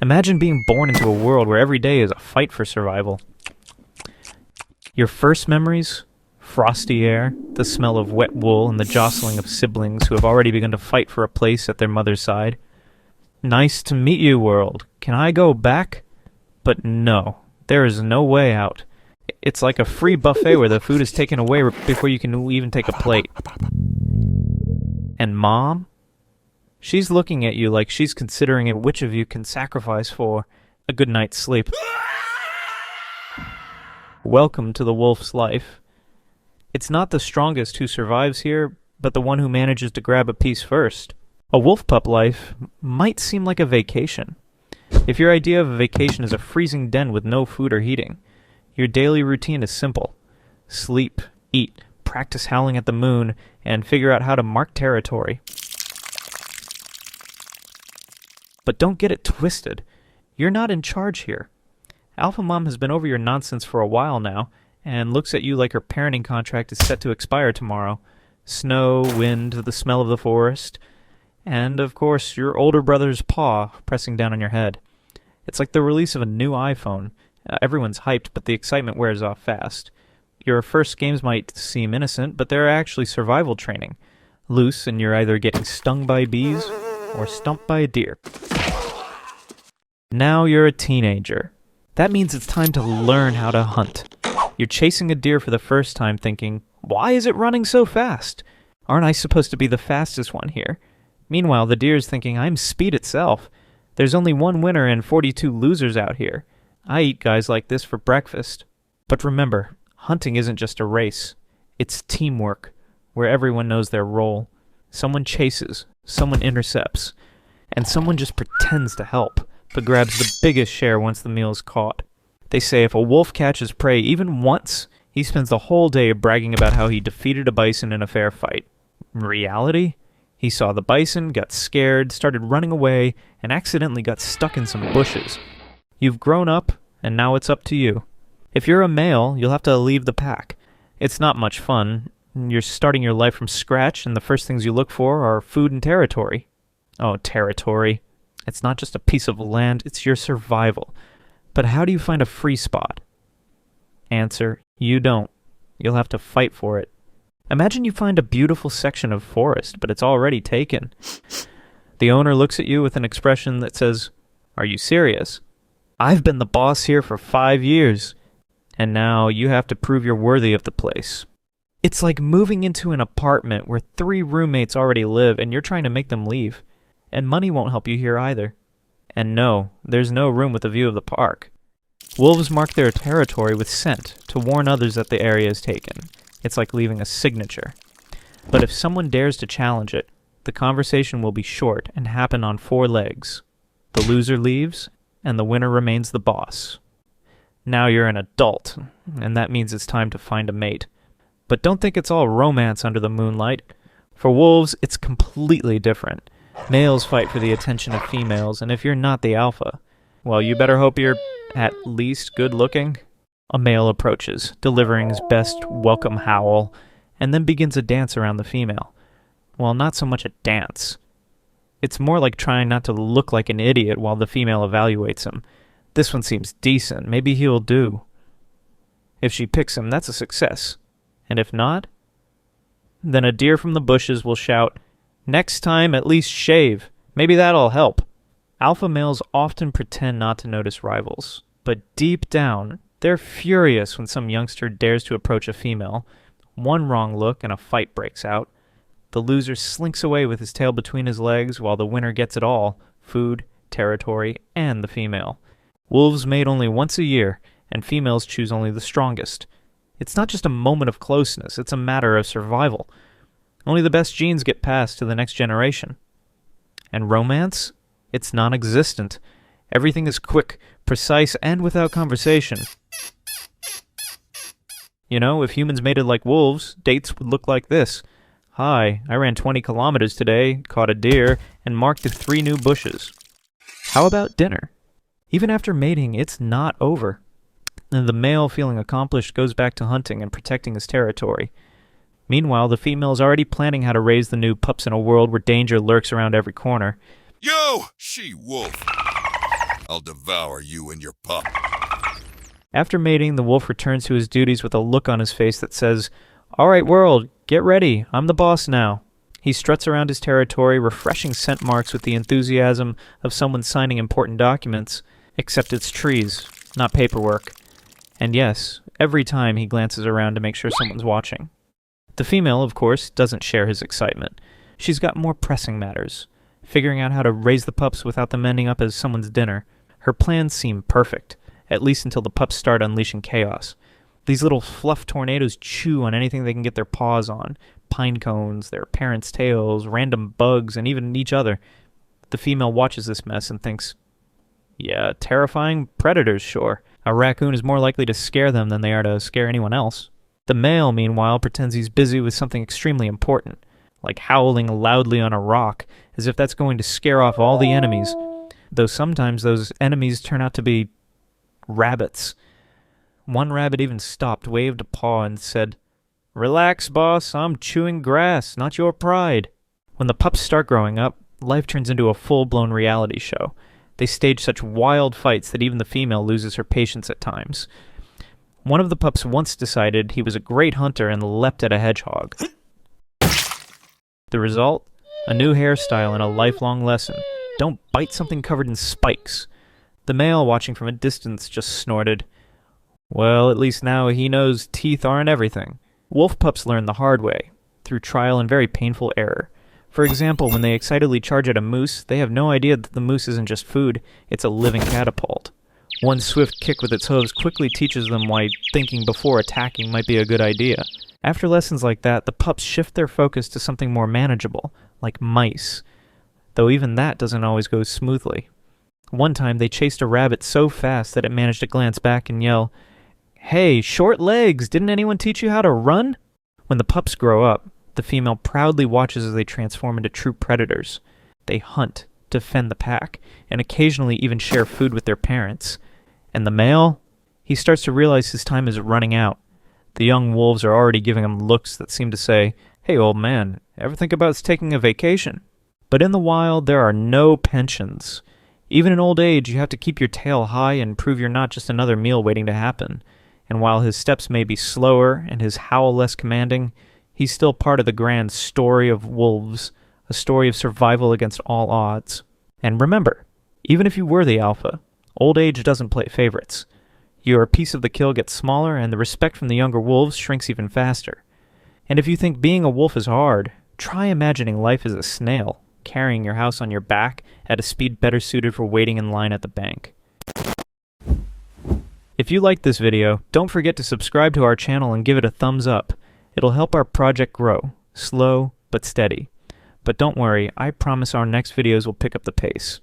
Imagine being born into a world where every day is a fight for survival. Your first memories? Frosty air, the smell of wet wool, and the jostling of siblings who have already begun to fight for a place at their mother's side. Nice to meet you, world. Can I go back? But no, there is no way out. It's like a free buffet where the food is taken away before you can even take a plate. And Mom? She's looking at you like she's considering which of you can sacrifice for a good night's sleep. Welcome to the wolf's life. It's not the strongest who survives here, but the one who manages to grab a piece first. A wolf pup life might seem like a vacation. If your idea of a vacation is a freezing den with no food or heating, your daily routine is simple. Sleep, eat, practice howling at the moon, and figure out how to mark territory. But don't get it twisted. You're not in charge here. Alpha Mom has been over your nonsense for a while now, and looks at you like her parenting contract is set to expire tomorrow. Snow, wind, the smell of the forest, and, of course, your older brother's paw pressing down on your head. It's like the release of a new iPhone. Everyone's hyped, but the excitement wears off fast. Your first games might seem innocent, but they're actually survival training. Loose, and you're either getting stung by bees or stumped by a deer. Now you're a teenager. That means it's time to learn how to hunt. You're chasing a deer for the first time thinking, why is it running so fast? Aren't I supposed to be the fastest one here? Meanwhile, the deer's thinking, I'm speed itself. There's only one winner and 42 losers out here. I eat guys like this for breakfast. But remember, hunting isn't just a race. It's teamwork, where everyone knows their role. Someone chases, someone intercepts, and someone just pretends to help, but grabs the biggest share once the meal's caught. They say if a wolf catches prey even once, he spends the whole day bragging about how he defeated a bison in a fair fight. In reality, he saw the bison, got scared, started running away, and accidentally got stuck in some bushes. You've grown up, and now it's up to you. If you're a male, you'll have to leave the pack. It's not much fun. You're starting your life from scratch, and the first things you look for are food and territory. Oh, territory. It's not just a piece of land, it's your survival. But how do you find a free spot? Answer, you don't. You'll have to fight for it. Imagine you find a beautiful section of forest, but it's already taken. The owner looks at you with an expression that says, are you serious? I've been the boss here for 5 years, and now you have to prove you're worthy of the place. It's like moving into an apartment where 3 roommates already live and you're trying to make them leave. And money won't help you here either. And no, there's no room with a view of the park. Wolves mark their territory with scent to warn others that the area is taken. It's like leaving a signature. But if someone dares to challenge it, the conversation will be short and happen on 4 legs. The loser leaves, and the winner remains the boss. Now you're an adult, and that means it's time to find a mate. But don't think it's all romance under the moonlight. For wolves, it's completely different. Males fight for the attention of females, and if you're not the alpha, well, you better hope you're at least good-looking. A male approaches, delivering his best welcome howl, and then begins a dance around the female. Well, not so much a dance. It's more like trying not to look like an idiot while the female evaluates him. This one seems decent. Maybe he'll do. If she picks him, that's a success. And if not, then a deer from the bushes will shout, next time, at least shave. Maybe that'll help. Alpha males often pretend not to notice rivals, but deep down, they're furious when some youngster dares to approach a female. One wrong look and a fight breaks out. The loser slinks away with his tail between his legs while the winner gets it all, food, territory, and the female. Wolves mate only once a year, and females choose only the strongest. It's not just a moment of closeness, it's a matter of survival. Only the best genes get passed to the next generation. And romance? It's non-existent. Everything is quick, precise, and without conversation. You know, if humans mated like wolves, dates would look like this. Hi, I ran 20 kilometers today, caught a deer, and marked 3 new bushes. How about dinner? Even after mating, it's not over. And the male, feeling accomplished, goes back to hunting and protecting his territory. Meanwhile, the female is already planning how to raise the new pups in a world where danger lurks around every corner. Yo, she-wolf! I'll devour you and your pup. After mating, the wolf returns to his duties with a look on his face that says, "All right, world, get ready. I'm the boss now." He struts around his territory, refreshing scent marks with the enthusiasm of someone signing important documents, except it's trees, not paperwork. And yes, every time he glances around to make sure someone's watching. The female, of course, doesn't share his excitement. She's got more pressing matters. Figuring out how to raise the pups without them ending up as someone's dinner. Her plans seem perfect, at least until the pups start unleashing chaos. These little fluff tornadoes chew on anything they can get their paws on. Pine cones, their parents' tails, random bugs, and even each other. The female watches this mess and thinks, yeah, terrifying predators, sure. A raccoon is more likely to scare them than they are to scare anyone else. The male, meanwhile, pretends he's busy with something extremely important, like howling loudly on a rock, as if that's going to scare off all the enemies, though sometimes those enemies turn out to be rabbits. One rabbit even stopped, waved a paw, and said, "Relax, boss, I'm chewing grass, not your pride." When the pups start growing up, life turns into a full-blown reality show. They stage such wild fights that even the female loses her patience at times. One of the pups once decided he was a great hunter and leapt at a hedgehog. The result? A new hairstyle and a lifelong lesson. Don't bite something covered in spikes. The male, watching from a distance, just snorted, "Well, at least now he knows teeth aren't everything." Wolf pups learn the hard way, through trial and very painful error. For example, when they excitedly charge at a moose, they have no idea that the moose isn't just food, it's a living catapult. One swift kick with its hooves quickly teaches them why thinking before attacking might be a good idea. After lessons like that, the pups shift their focus to something more manageable, like mice, though even that doesn't always go smoothly. One time they chased a rabbit so fast that it managed to glance back and yell, "Hey, short legs, didn't anyone teach you how to run?" When the pups grow up, the female proudly watches as they transform into true predators. They hunt, defend the pack, and occasionally even share food with their parents. And the male? He starts to realize his time is running out. The young wolves are already giving him looks that seem to say, "Hey, old man, ever think about taking a vacation?" But in the wild, there are no pensions. Even in old age, you have to keep your tail high and prove you're not just another meal waiting to happen. And while his steps may be slower and his howl less commanding, he's still part of the grand story of wolves, a story of survival against all odds. And remember, even if you were the alpha, old age doesn't play favorites. Your piece of the kill gets smaller, and the respect from the younger wolves shrinks even faster. And if you think being a wolf is hard, try imagining life as a snail, carrying your house on your back at a speed better suited for waiting in line at the bank. If you liked this video, don't forget to subscribe to our channel and give it a thumbs up. It'll help our project grow, slow but steady. But don't worry, I promise our next videos will pick up the pace.